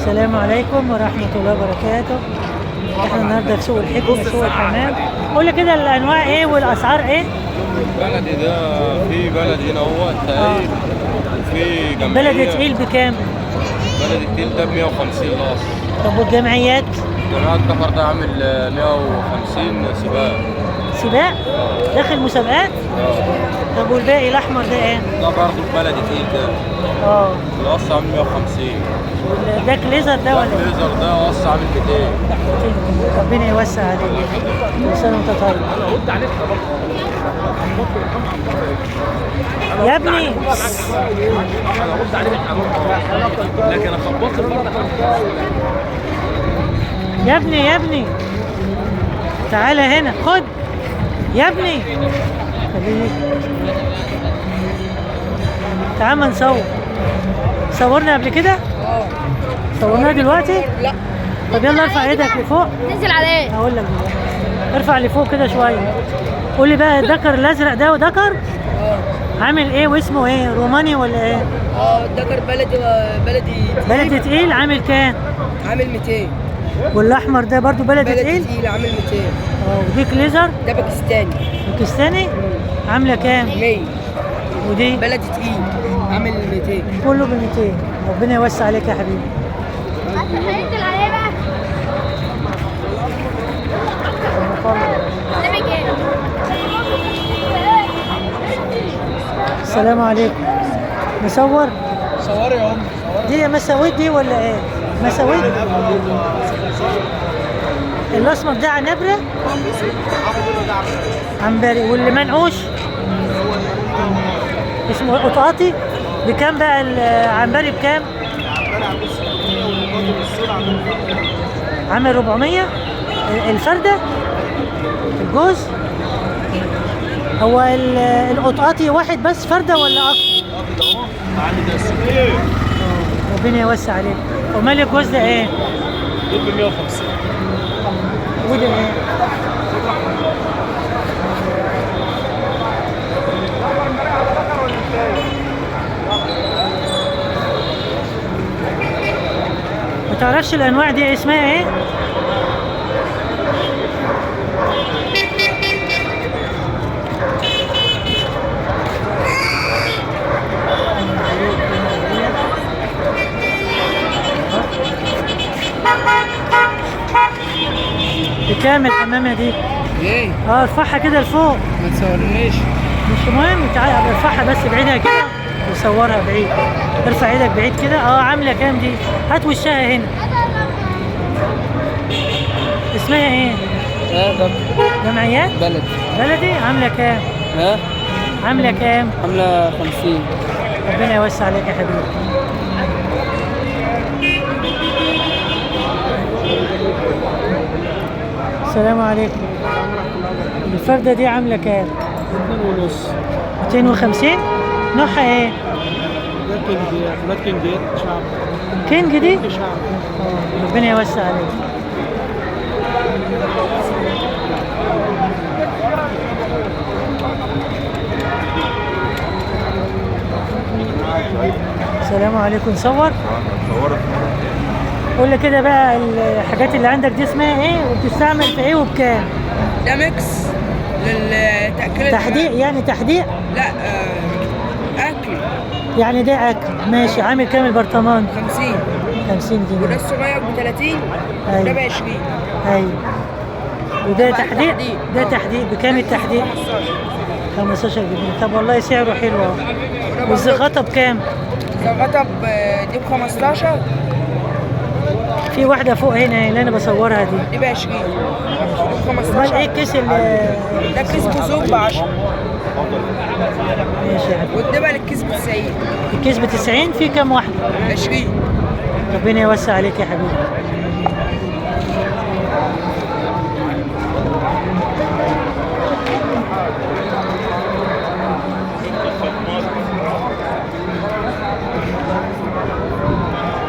السلام عليكم ورحمة الله وبركاته. احنا النهارده في سوق الحكمة، سوق الحمام. قول لي كده الأنواع إيه والأسعار إيه؟ بلدي ده في بلد هنا هو تقريبا وفي جمعية. بلدي تقيل بكام؟ بلدي التقيل ده ب 150 لاص. طب والجمعيات؟ جماعة الكفر ده عامل 150 سباق. سباق؟ داخل مسابقات؟ طب والباقي الأحمر ده إيه؟ ده برضه بلدي تقيل ده. القص عامل 150. والباك ليزر ده ولا إيه؟ الليزر ده قص عامل 200. ربنا يوسع عليك. كل سنة وأنت طيب. انا قلت عليك يا ابني انا قلت عليك لكن انا خبطت برضه. يا ابني يا ابني تعالى هنا خد يا ابني. خليك. تعال ما نصور. صورنا قبل كده؟ صورناها دلوقتي؟ لا. طب يلا ارفع ايدك لفوق. ننزل عليه. هقول لك دلوقتي. ارفع لفوق كده شويه. قول لي بقى الدكر الازرق ده ودكر عامل ايه واسمه ايه؟ روماني ولا ايه؟ الدكر بلدي بلدي تقيل عامل كام؟ عامل 200. والاحمر ده برضو بلدي تقيل؟ تقيل عامل 200. وديك ليزر؟ ده باكستاني باكستاني عامله كام؟ 100. ودي بلدي تقيل عامل 200. كله ب 200. ربنا يوسع عليك يا حبيبي. هننزل عليه بقى. السلام عليكم. نصور؟ صوري يا ام. دي مساويت دي ولا ايه؟ مساويت؟ الاسمر ده عنبرة؟ عنبري. واللي منقوش؟ اسمه قطاطي. بكام بقى العنبري بكام؟ عامل 400 الفردة؟ الجوز؟ هو القطاطي واحد بس فردة ولا أكتر؟ ربنا يوسع عليك. ومال الجوز ده ايه؟ دول ب 150. وده ايه؟ ما تعرفش الانواع دي اسمها ايه؟ بكام الحمامة دي؟ ايه؟ ارفعها كده لفوق. ما تصورنيش. مش مهم، تعالى ارفعها بس بعيدها كده وصورها بعيد. ارفع ايدك بعيد كده. عامله كام دي؟ هات وشها هنا. اسمها ايه؟ جمعيات؟ بلدي عامله كام؟ عامله كام؟ عامله 50. ربنا يوسع عليك يا حبيبي. السلام عليكم. الفردة دي عاملة كام؟ 2.5. 250. نوعها ايه؟ ده كينج شعب. كينج دي؟ شعب. ربنا يوسع عليك. السلام عليكم. صور؟ قول لي كده بقى الحاجات اللي عندك دي اسمها ايه وبتستعمل في ايه وبكام؟ ده ميكس للتأكيل. تحديق يعني تحديق؟ لا أكل. يعني ده اكل. ماشي. عامل كام البرطمان؟ 50. 50 وده جنيه. الصغير ب 30. أيوة. وده ب 20. ايوه. وده طبعاً تحديق؟ تحديق. ده تحديق. بكام التحديق؟ 15 جنيه. طب والله سعره حلو اهو. والزغطه بكام؟ زغطة دي ب 15. في واحده فوق هنا اللي انا بصورها دي. دي ب 20. دي ب امال 15. ايه الكيس اللي ده كيس بزوج ب 10. ماشي يا حبيبي. والدبل الكيس ب 90. الكيس ب 90. في كام واحده؟ 20. ربنا يوسع عليك يا حبيبي.